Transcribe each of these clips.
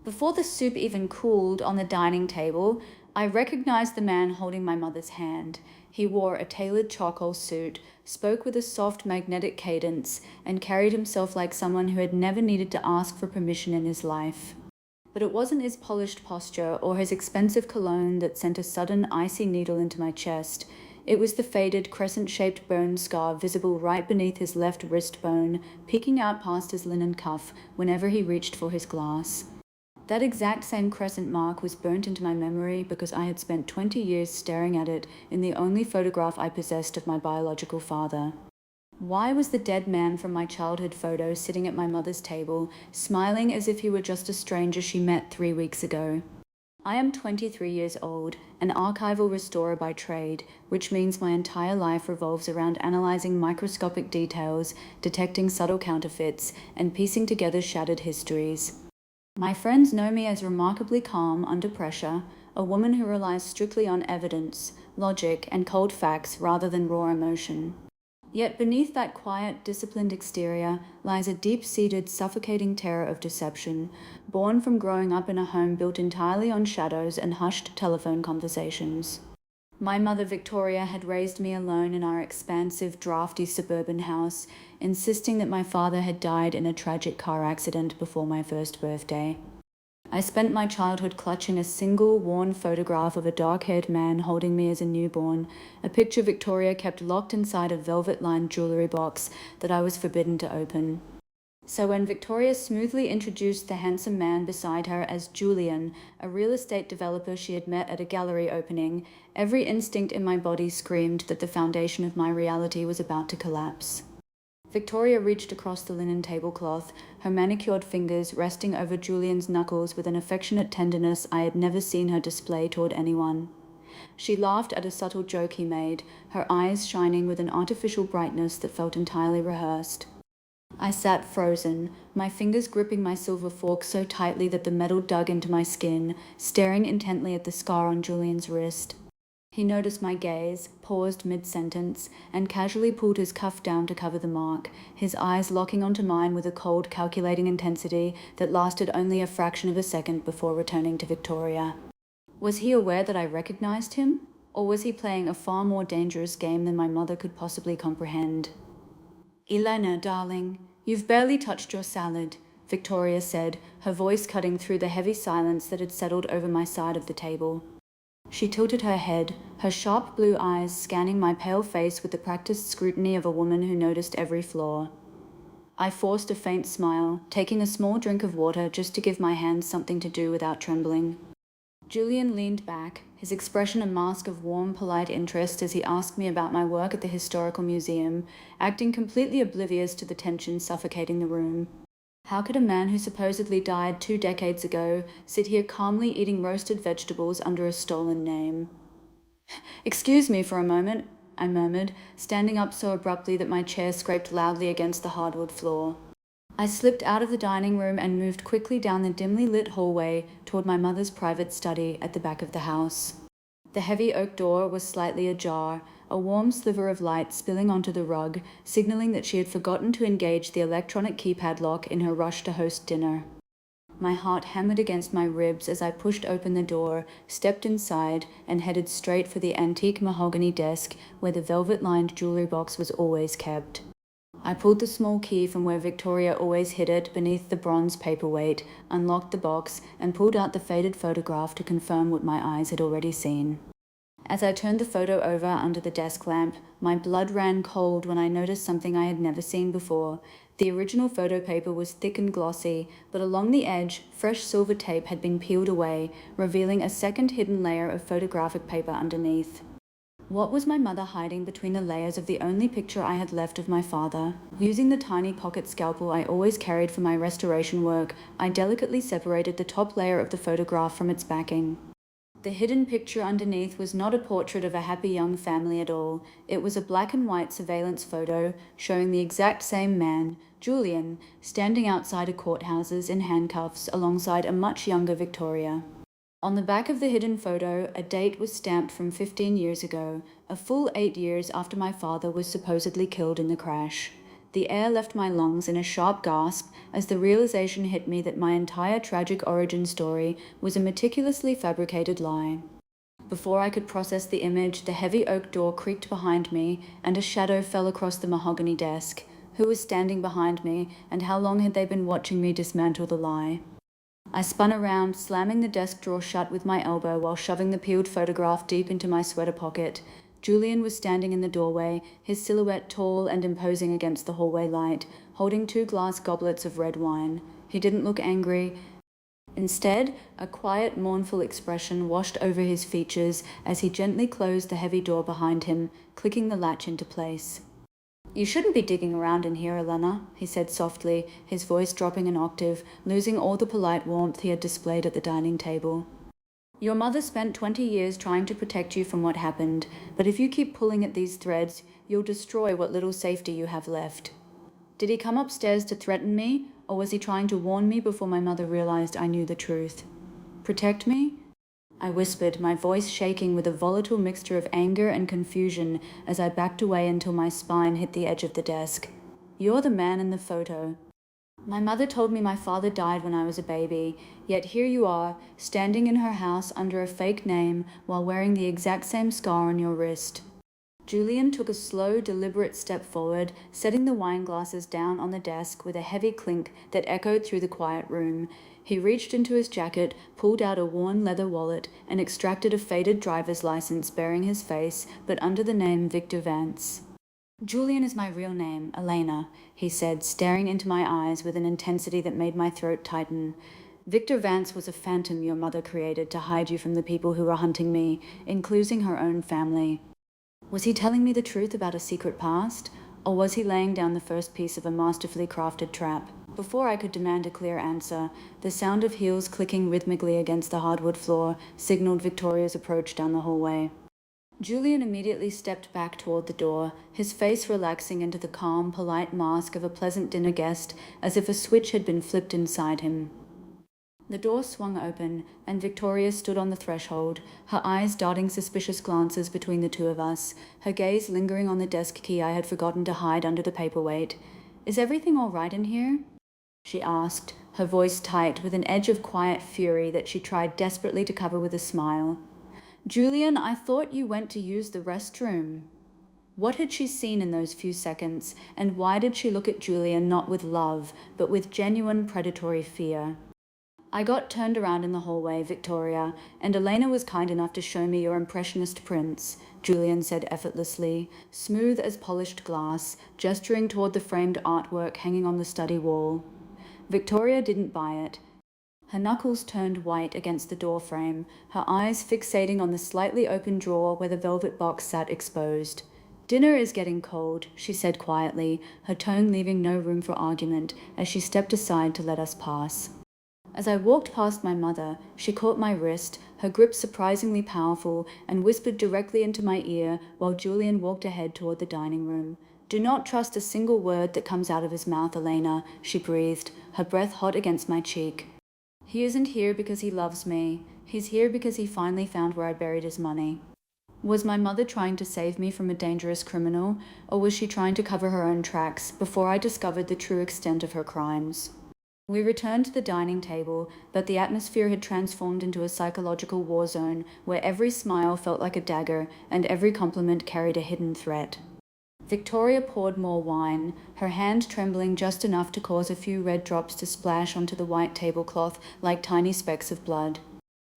Before the soup even cooled on the dining table, I recognized the man holding my mother's hand. He wore a tailored charcoal suit, spoke with a soft magnetic cadence, and carried himself like someone who had never needed to ask for permission in his life. But it wasn't his polished posture or his expensive cologne that sent a sudden icy needle into my chest. It was the faded, crescent-shaped bone scar visible right beneath his left wrist bone, peeking out past his linen cuff whenever he reached for his glass. That exact same crescent mark was burnt into my memory because I had spent 20 years staring at it in the only photograph I possessed of my biological father. Why was the dead man from my childhood photo sitting at my mother's table, smiling as if he were just a stranger she met 3 weeks ago? I am 23 years old, an archival restorer by trade, which means my entire life revolves around analyzing microscopic details, detecting subtle counterfeits, and piecing together shattered histories. My friends know me as remarkably calm under pressure, a woman who relies strictly on evidence, logic, and cold facts rather than raw emotion. Yet beneath that quiet, disciplined exterior lies a deep-seated, suffocating terror of deception, born from growing up in a home built entirely on shadows and hushed telephone conversations. My mother Victoria had raised me alone in our expansive, drafty suburban house, insisting that my father had died in a tragic car accident before my first birthday. I spent my childhood clutching a single, worn photograph of a dark-haired man holding me as a newborn, a picture Victoria kept locked inside a velvet-lined jewelry box that I was forbidden to open. So when Victoria smoothly introduced the handsome man beside her as Julian, a real estate developer she had met at a gallery opening, every instinct in my body screamed that the foundation of my reality was about to collapse. Victoria reached across the linen tablecloth, her manicured fingers resting over Julian's knuckles with an affectionate tenderness I had never seen her display toward anyone. She laughed at a subtle joke he made, her eyes shining with an artificial brightness that felt entirely rehearsed. I sat frozen, my fingers gripping my silver fork so tightly that the metal dug into my skin, staring intently at the scar on Julian's wrist. He noticed my gaze, paused mid-sentence, and casually pulled his cuff down to cover the mark, his eyes locking onto mine with a cold, calculating intensity that lasted only a fraction of a second before returning to Victoria. Was he aware that I recognized him? Or was he playing a far more dangerous game than my mother could possibly comprehend? "Elena, darling, you've barely touched your salad," Victoria said, her voice cutting through the heavy silence that had settled over my side of the table. She tilted her head, her sharp blue eyes scanning my pale face with the practiced scrutiny of a woman who noticed every flaw. I forced a faint smile, taking a small drink of water just to give my hands something to do without trembling. Julian leaned back, his expression a mask of warm, polite interest as he asked me about my work at the Historical Museum, acting completely oblivious to the tension suffocating the room. How could a man who supposedly died 2 decades ago sit here calmly eating roasted vegetables under a stolen name? "Excuse me for a moment," I murmured, standing up so abruptly that my chair scraped loudly against the hardwood floor. I slipped out of the dining room and moved quickly down the dimly lit hallway toward my mother's private study at the back of the house. The heavy oak door was slightly ajar, a warm sliver of light spilling onto the rug, signaling that she had forgotten to engage the electronic keypad lock in her rush to host dinner. My heart hammered against my ribs as I pushed open the door, stepped inside, and headed straight for the antique mahogany desk where the velvet-lined jewelry box was always kept. I pulled the small key from where Victoria always hid it beneath the bronze paperweight, unlocked the box, and pulled out the faded photograph to confirm what my eyes had already seen. As I turned the photo over under the desk lamp, my blood ran cold when I noticed something I had never seen before. The original photo paper was thick and glossy, but along the edge, fresh silver tape had been peeled away, revealing a second hidden layer of photographic paper underneath. What was my mother hiding between the layers of the only picture I had left of my father? Using the tiny pocket scalpel I always carried for my restoration work, I delicately separated the top layer of the photograph from its backing. The hidden picture underneath was not a portrait of a happy young family at all. It was a black and white surveillance photo showing the exact same man, Julian, standing outside a courthouses in handcuffs alongside a much younger Victoria. On the back of the hidden photo, a date was stamped from 15 years ago, a full 8 years after my father was supposedly killed in the crash. The air left my lungs in a sharp gasp as the realization hit me that my entire tragic origin story was a meticulously fabricated lie. Before I could process the image, the heavy oak door creaked behind me and a shadow fell across the mahogany desk. Who was standing behind me, and how long had they been watching me dismantle the lie? I spun around, slamming the desk drawer shut with my elbow while shoving the peeled photograph deep into my sweater pocket. Julian was standing in the doorway, his silhouette tall and imposing against the hallway light, holding 2 glass goblets of red wine. He didn't look angry. Instead, a quiet, mournful expression washed over his features as he gently closed the heavy door behind him, clicking the latch into place. "You shouldn't be digging around in here, Elena," he said softly, his voice dropping an octave, losing all the polite warmth he had displayed at the dining table. "Your mother spent 20 years trying to protect you from what happened, but if you keep pulling at these threads, you'll destroy what little safety you have left." Did he come upstairs to threaten me, or was he trying to warn me before my mother realized I knew the truth? "Protect me?" I whispered, my voice shaking with a volatile mixture of anger and confusion as I backed away until my spine hit the edge of the desk. "You're the man in the photo. My mother told me my father died when I was a baby, yet here you are, standing in her house under a fake name while wearing the exact same scar on your wrist." Julian took a slow, deliberate step forward, setting the wine glasses down on the desk with a heavy clink that echoed through the quiet room. He reached into his jacket, pulled out a worn leather wallet, and extracted a faded driver's license bearing his face, but under the name Victor Vance. "Julian is my real name, Elena," he said, staring into my eyes with an intensity that made my throat tighten. "Victor Vance was a phantom your mother created to hide you from the people who were hunting me, including her own family." Was he telling me the truth about a secret past, or was he laying down the first piece of a masterfully crafted trap? Before I could demand a clear answer, the sound of heels clicking rhythmically against the hardwood floor signaled Victoria's approach down the hallway. Julian immediately stepped back toward the door, his face relaxing into the calm, polite mask of a pleasant dinner guest, as if a switch had been flipped inside him. The door swung open, and Victoria stood on the threshold, her eyes darting suspicious glances between the two of us, her gaze lingering on the desk key I had forgotten to hide under the paperweight. "Is everything all right in here?" she asked, her voice tight with an edge of quiet fury that she tried desperately to cover with a smile. "Julian, I thought you went to use the restroom." What had she seen in those few seconds, and why did she look at Julian not with love, but with genuine predatory fear? "I got turned around in the hallway, Victoria, and Elena was kind enough to show me your impressionist prints," Julian said effortlessly, smooth as polished glass, gesturing toward the framed artwork hanging on the study wall. Victoria didn't buy it. Her knuckles turned white against the doorframe, her eyes fixating on the slightly open drawer where the velvet box sat exposed. "Dinner is getting cold," she said quietly, her tone leaving no room for argument as she stepped aside to let us pass. As I walked past my mother, she caught my wrist, her grip surprisingly powerful, and whispered directly into my ear while Julian walked ahead toward the dining room. "Do not trust a single word that comes out of his mouth, Elena," she breathed, her breath hot against my cheek. "He isn't here because he loves me. He's here because he finally found where I buried his money." Was my mother trying to save me from a dangerous criminal, or was she trying to cover her own tracks before I discovered the true extent of her crimes? We returned to the dining table, but the atmosphere had transformed into a psychological war zone where every smile felt like a dagger and every compliment carried a hidden threat. Victoria poured more wine, her hand trembling just enough to cause a few red drops to splash onto the white tablecloth like tiny specks of blood.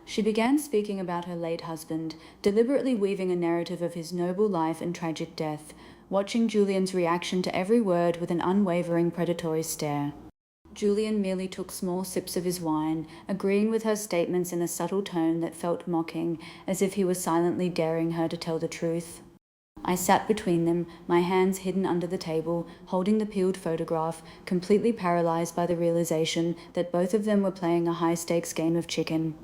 She began speaking about her late husband, deliberately weaving a narrative of his noble life and tragic death, watching Julian's reaction to every word with an unwavering predatory stare. Julian merely took small sips of his wine, agreeing with her statements in a subtle tone that felt mocking, as if he was silently daring her to tell the truth. I sat between them, my hands hidden under the table, holding the peeled photograph, completely paralyzed by the realization that both of them were playing a high-stakes game of chicken.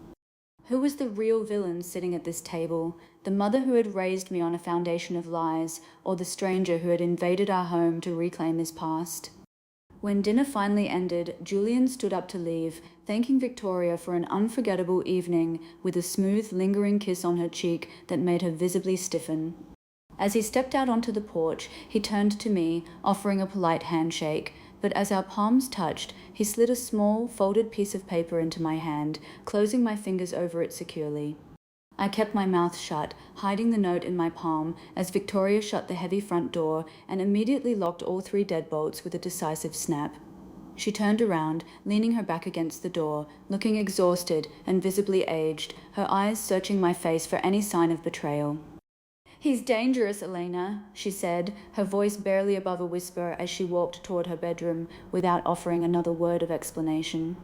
Who was the real villain sitting at this table? The mother who had raised me on a foundation of lies, or the stranger who had invaded our home to reclaim his past? When dinner finally ended, Julian stood up to leave, thanking Victoria for an unforgettable evening with a smooth, lingering kiss on her cheek that made her visibly stiffen. As he stepped out onto the porch, he turned to me, offering a polite handshake, but as our palms touched, he slid a small, folded piece of paper into my hand, closing my fingers over it securely. I kept my mouth shut, hiding the note in my palm, as Victoria shut the heavy front door and immediately locked all 3 deadbolts with a decisive snap. She turned around, leaning her back against the door, looking exhausted and visibly aged, her eyes searching my face for any sign of betrayal. "He's dangerous, Elena," she said, her voice barely above a whisper as she walked toward her bedroom without offering another word of explanation.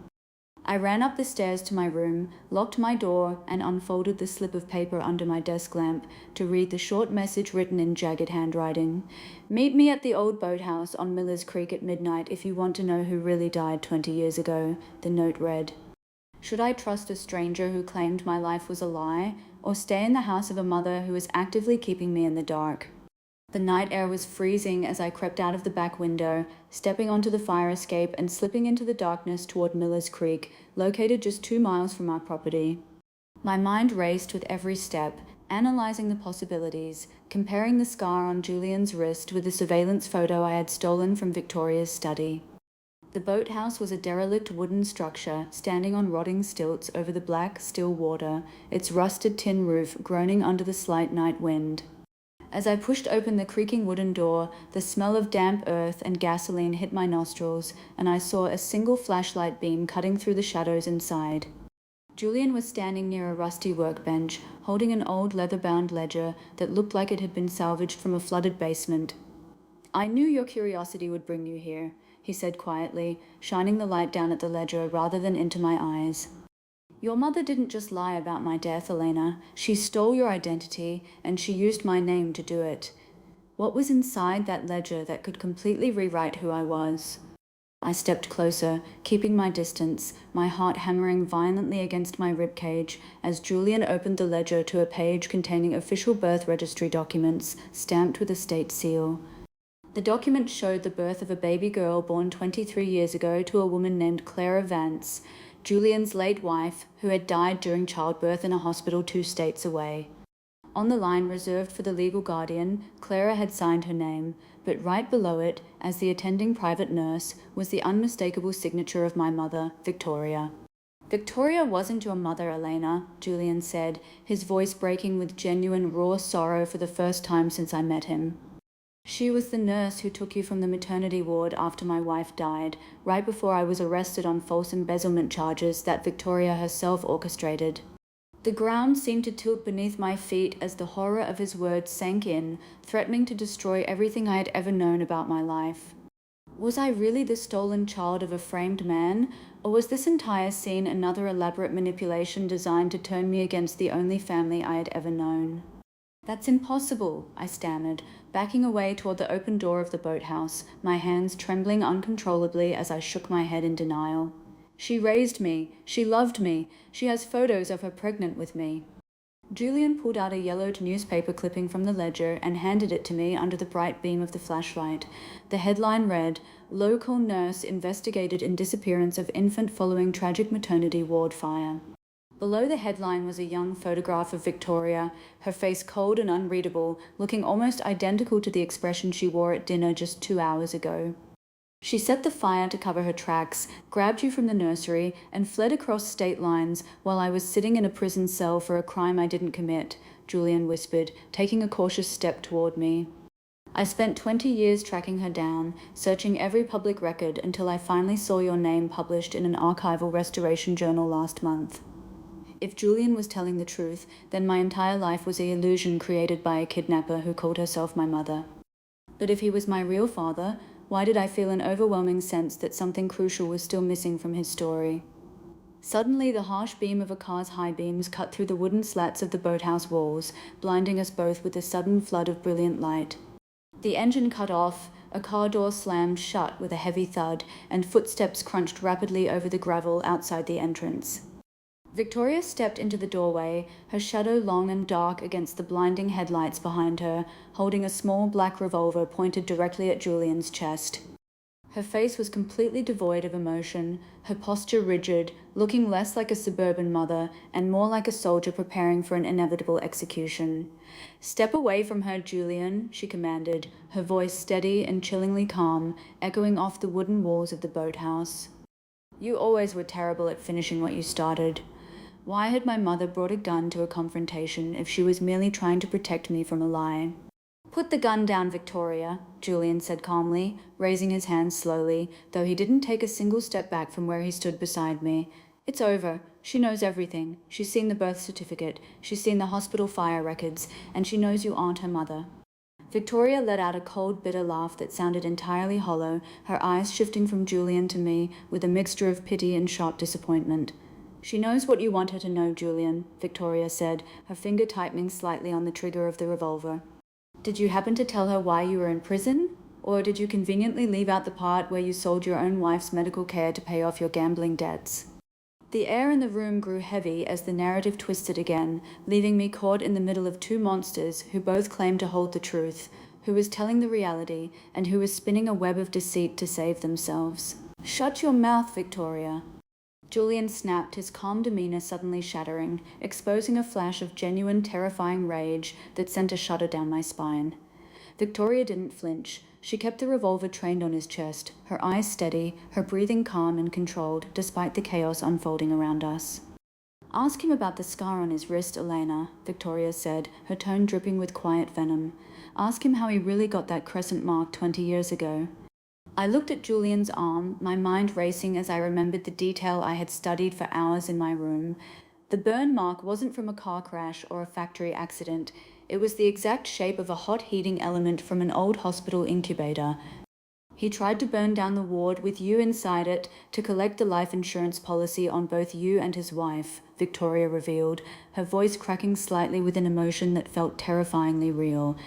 I ran up the stairs to my room, locked my door, and unfolded the slip of paper under my desk lamp to read the short message written in jagged handwriting. "Meet me at the old boathouse on Miller's Creek at midnight if you want to know who really died 20 years ago," the note read. Should I trust a stranger who claimed my life was a lie, or stay in the house of a mother who was actively keeping me in the dark? The night air was freezing as I crept out of the back window, stepping onto the fire escape and slipping into the darkness toward Miller's Creek, located just 2 miles from our property. My mind raced with every step, analyzing the possibilities, comparing the scar on Julian's wrist with the surveillance photo I had stolen from Victoria's study. The boathouse was a derelict wooden structure standing on rotting stilts over the black, still water, its rusted tin roof groaning under the slight night wind. As I pushed open the creaking wooden door, the smell of damp earth and gasoline hit my nostrils, and I saw a single flashlight beam cutting through the shadows inside. Julian was standing near a rusty workbench, holding an old leather-bound ledger that looked like it had been salvaged from a flooded basement. "I knew your curiosity would bring you here," he said quietly, shining the light down at the ledger rather than into my eyes. "Your mother didn't just lie about my death, Elena. She stole your identity, and she used my name to do it. What was inside that ledger that could completely rewrite who I was?" I stepped closer, keeping my distance, my heart hammering violently against my ribcage as Julian opened the ledger to a page containing official birth registry documents, stamped with a state seal. The document showed the birth of a baby girl born 23 years ago to a woman named Clara Vance, Julian's late wife, who had died during childbirth in a hospital 2 states away. On the line reserved for the legal guardian, Clara had signed her name, but right below it, as the attending private nurse, was the unmistakable signature of my mother, Victoria. "Victoria wasn't your mother, Elena," Julian said, his voice breaking with genuine raw sorrow for the first time since I met him. "She was the nurse who took you from the maternity ward after my wife died, right before I was arrested on false embezzlement charges that Victoria herself orchestrated." The ground seemed to tilt beneath my feet as the horror of his words sank in, threatening to destroy everything I had ever known about my life. Was I really the stolen child of a framed man, or was this entire scene another elaborate manipulation designed to turn me against the only family I had ever known? "That's impossible," I stammered, backing away toward the open door of the boathouse, my hands trembling uncontrollably as I shook my head in denial. "She raised me. She loved me. She has photos of her pregnant with me." Julian pulled out a yellowed newspaper clipping from the ledger and handed it to me under the bright beam of the flashlight. The headline read, "Local nurse investigated in disappearance of infant following tragic maternity ward fire." Below the headline was a young photograph of Victoria, her face cold and unreadable, looking almost identical to the expression she wore at dinner just 2 hours ago. "She set the fire to cover her tracks, grabbed you from the nursery, and fled across state lines while I was sitting in a prison cell for a crime I didn't commit," Julian whispered, taking a cautious step toward me. "I spent 20 years tracking her down, searching every public record until I finally saw your name published in an archival restoration journal last month." If Julian was telling the truth, then my entire life was an illusion created by a kidnapper who called herself my mother. But if he was my real father, why did I feel an overwhelming sense that something crucial was still missing from his story? Suddenly, the harsh beam of a car's high beams cut through the wooden slats of the boathouse walls, blinding us both with a sudden flood of brilliant light. The engine cut off, a car door slammed shut with a heavy thud, and footsteps crunched rapidly over the gravel outside the entrance. Victoria stepped into the doorway, her shadow long and dark against the blinding headlights behind her, holding a small black revolver pointed directly at Julian's chest. Her face was completely devoid of emotion, her posture rigid, looking less like a suburban mother and more like a soldier preparing for an inevitable execution. "Step away from her, Julian," she commanded, her voice steady and chillingly calm, echoing off the wooden walls of the boathouse. "You always were terrible at finishing what you started." Why had my mother brought a gun to a confrontation if she was merely trying to protect me from a lie? "Put the gun down, Victoria," Julian said calmly, raising his hand slowly, though he didn't take a single step back from where he stood beside me. "It's over. She knows everything. She's seen the birth certificate, she's seen the hospital fire records, and she knows you aren't her mother." Victoria let out a cold, bitter laugh that sounded entirely hollow, her eyes shifting from Julian to me with a mixture of pity and sharp disappointment. "She knows what you want her to know, Julian," Victoria said, her finger tightening slightly on the trigger of the revolver. "Did you happen to tell her why you were in prison? Or did you conveniently leave out the part where you sold your own wife's medical care to pay off your gambling debts?" The air in the room grew heavy as the narrative twisted again, leaving me caught in the middle of two monsters who both claimed to hold the truth, who was telling the reality, and who was spinning a web of deceit to save themselves. "Shut your mouth, Victoria." Julian snapped, his calm demeanour suddenly shattering, exposing a flash of genuine, terrifying rage that sent a shudder down my spine. Victoria didn't flinch. She kept the revolver trained on his chest, her eyes steady, her breathing calm and controlled, despite the chaos unfolding around us. "Ask him about the scar on his wrist, Elena," Victoria said, her tone dripping with quiet venom. "Ask him how he really got that crescent mark 20 years ago." I looked at Julian's arm, my mind racing as I remembered the detail I had studied for hours in my room. The burn mark wasn't from a car crash or a factory accident. It was the exact shape of a hot heating element from an old hospital incubator. "He tried to burn down the ward with you inside it to collect the life insurance policy on both you and his wife," Victoria revealed, her voice cracking slightly with an emotion that felt terrifyingly real.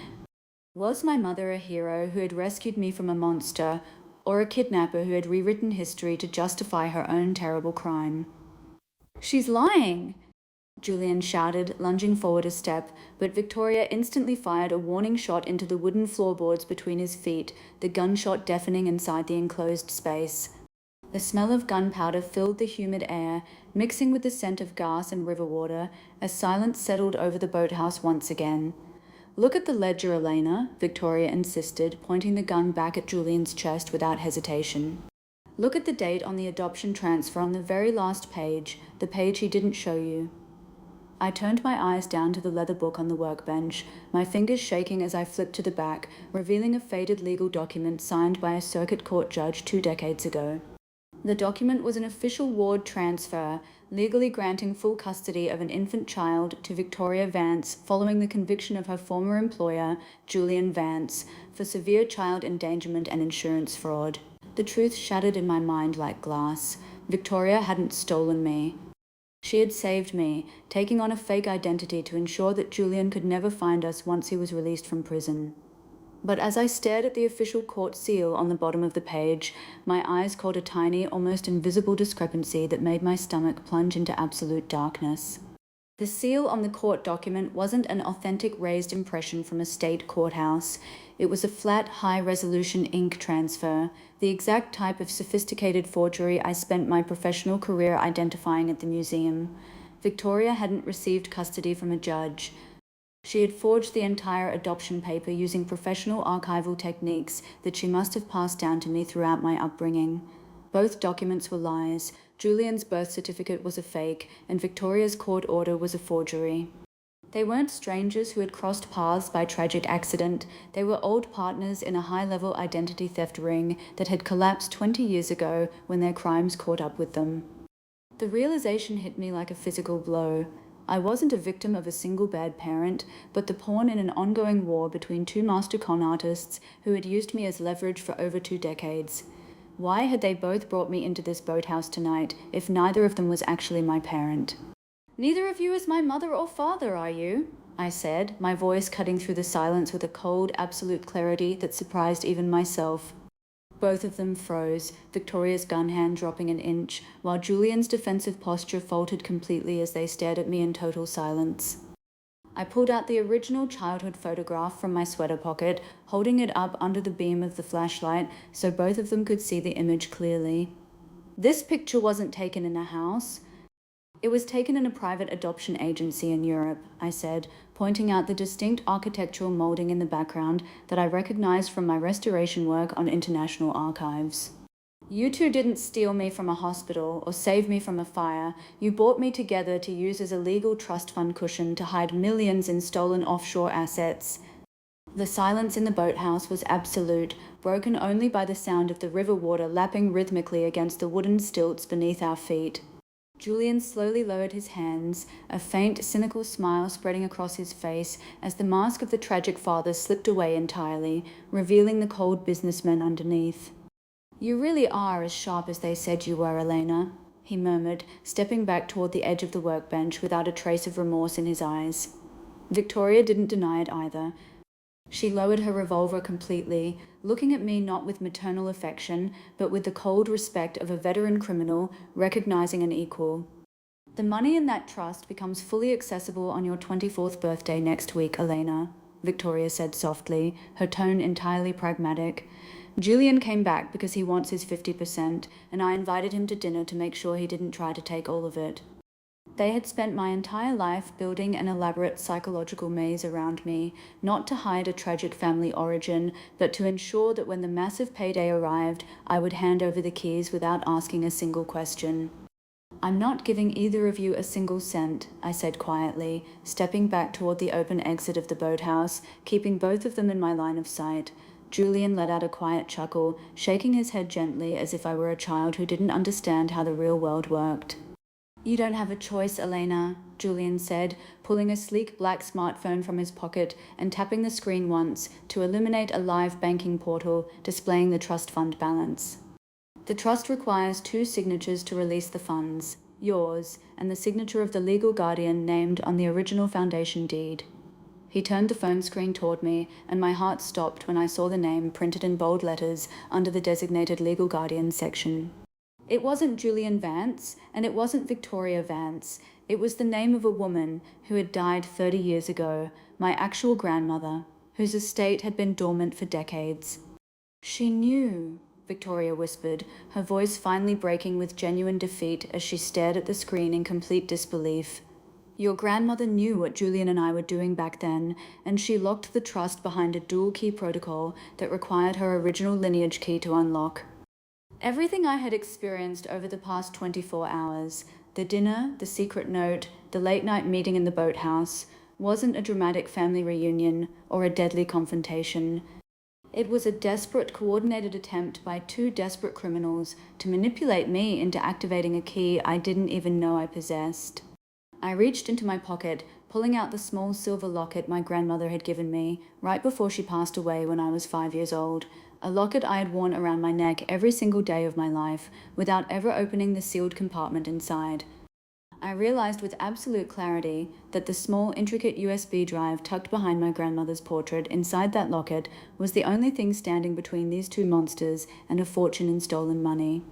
Was my mother a hero who had rescued me from a monster, or a kidnapper who had rewritten history to justify her own terrible crime? "She's lying!" Julian shouted, lunging forward a step, but Victoria instantly fired a warning shot into the wooden floorboards between his feet, the gunshot deafening inside the enclosed space. The smell of gunpowder filled the humid air, mixing with the scent of gas and river water, as silence settled over the boathouse once again. "Look at the ledger, Elena," Victoria insisted, pointing the gun back at Julian's chest without hesitation. "Look at the date on the adoption transfer on the very last page, the page he didn't show you." I turned my eyes down to the leather book on the workbench, my fingers shaking as I flipped to the back, revealing a faded legal document signed by a circuit court judge 2 decades ago. The document was an official ward transfer, legally granting full custody of an infant child to Victoria Vance following the conviction of her former employer, Julian Vance, for severe child endangerment and insurance fraud. The truth shattered in my mind like glass. Victoria hadn't stolen me. She had saved me, taking on a fake identity to ensure that Julian could never find us once he was released from prison. But as I stared at the official court seal on the bottom of the page, my eyes caught a tiny, almost invisible discrepancy that made my stomach plunge into absolute darkness. The seal on the court document wasn't an authentic raised impression from a state courthouse. It was a flat, high-resolution ink transfer, the exact type of sophisticated forgery I spent my professional career identifying at the museum. Victoria hadn't received custody from a judge. She had forged the entire adoption paper using professional archival techniques that she must have passed down to me throughout my upbringing. Both documents were lies. Julian's birth certificate was a fake, and Victoria's court order was a forgery. They weren't strangers who had crossed paths by tragic accident. They were old partners in a high-level identity theft ring that had collapsed 20 years ago when their crimes caught up with them. The realization hit me like a physical blow. I wasn't a victim of a single bad parent, but the pawn in an ongoing war between two master con artists who had used me as leverage for over 2 decades. Why had they both brought me into this boathouse tonight, if neither of them was actually my parent? "Neither of you is my mother or father, are you?" I said, my voice cutting through the silence with a cold, absolute clarity that surprised even myself. Both of them froze, Victoria's gun hand dropping an inch, while Julian's defensive posture faltered completely as they stared at me in total silence. I pulled out the original childhood photograph from my sweater pocket, holding it up under the beam of the flashlight so both of them could see the image clearly. This picture wasn't taken in a house. It was taken in a private adoption agency in Europe, I said, pointing out the distinct architectural moulding in the background that I recognized from my restoration work on international archives. You two didn't steal me from a hospital or save me from a fire. You brought me together to use as a legal trust fund cushion to hide millions in stolen offshore assets. The silence in the boathouse was absolute, broken only by the sound of the river water lapping rhythmically against the wooden stilts beneath our feet. Julian slowly lowered his hands, a faint, cynical smile spreading across his face as the mask of the tragic father slipped away entirely, revealing the cold businessman underneath. "You really are as sharp as they said you were, Elena," he murmured, stepping back toward the edge of the workbench without a trace of remorse in his eyes. Victoria didn't deny it either. She lowered her revolver completely, looking at me not with maternal affection, but with the cold respect of a veteran criminal recognizing an equal. "The money in that trust becomes fully accessible on your 24th birthday next week, Elena," Victoria said softly, her tone entirely pragmatic. "Julian came back because he wants his 50%, and I invited him to dinner to make sure he didn't try to take all of it." They had spent my entire life building an elaborate psychological maze around me, not to hide a tragic family origin, but to ensure that when the massive payday arrived, I would hand over the keys without asking a single question. "I'm not giving either of you a single cent," I said quietly, stepping back toward the open exit of the boathouse, keeping both of them in my line of sight. Julian let out a quiet chuckle, shaking his head gently as if I were a child who didn't understand how the real world worked. "You don't have a choice, Elena," Julian said, pulling a sleek black smartphone from his pocket and tapping the screen once to illuminate a live banking portal displaying the trust fund balance. "The trust requires 2 signatures to release the funds, yours and the signature of the legal guardian named on the original foundation deed." He turned the phone screen toward me, and my heart stopped when I saw the name printed in bold letters under the designated legal guardian section. It wasn't Julian Vance, and it wasn't Victoria Vance. It was the name of a woman who had died 30 years ago, my actual grandmother, whose estate had been dormant for decades. "She knew," Victoria whispered, her voice finally breaking with genuine defeat as she stared at the screen in complete disbelief. "Your grandmother knew what Julian and I were doing back then, and she locked the trust behind a dual-key protocol that required her original lineage key to unlock." Everything I had experienced over the past 24 hours, the dinner, the secret note, the late-night meeting in the boathouse, wasn't a dramatic family reunion or a deadly confrontation. It was a desperate, coordinated attempt by 2 desperate criminals to manipulate me into activating a key I didn't even know I possessed. I reached into my pocket, pulling out the small silver locket my grandmother had given me right before she passed away when I was 5 years old, a locket I had worn around my neck every single day of my life without ever opening the sealed compartment inside. I realized with absolute clarity that the small, intricate USB drive tucked behind my grandmother's portrait inside that locket was the only thing standing between these 2 monsters and a fortune in stolen money.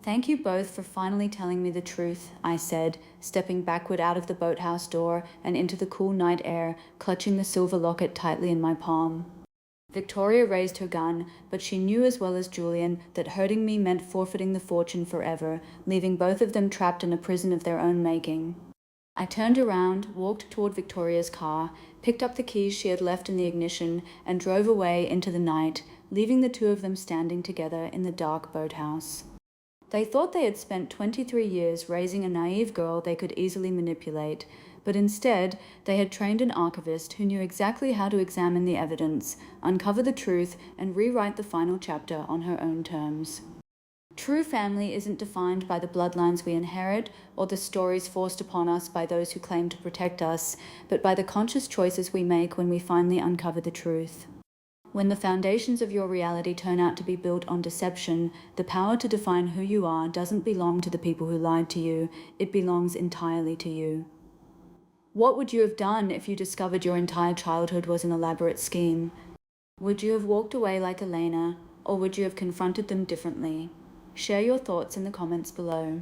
"Thank you both for finally telling me the truth," I said, stepping backward out of the boathouse door and into the cool night air, clutching the silver locket tightly in my palm. Victoria raised her gun, but she knew as well as Julian that hurting me meant forfeiting the fortune forever, leaving both of them trapped in a prison of their own making. I turned around, walked toward Victoria's car, picked up the keys she had left in the ignition, and drove away into the night, leaving the 2 of them standing together in the dark boathouse. They thought they had spent 23 years raising a naive girl they could easily manipulate, but instead they had trained an archivist who knew exactly how to examine the evidence, uncover the truth, and rewrite the final chapter on her own terms. True family isn't defined by the bloodlines we inherit or the stories forced upon us by those who claim to protect us, but by the conscious choices we make when we finally uncover the truth. When the foundations of your reality turn out to be built on deception, the power to define who you are doesn't belong to the people who lied to you, it belongs entirely to you. What would you have done if you discovered your entire childhood was an elaborate scheme? Would you have walked away like Elena, or would you have confronted them differently? Share your thoughts in the comments below.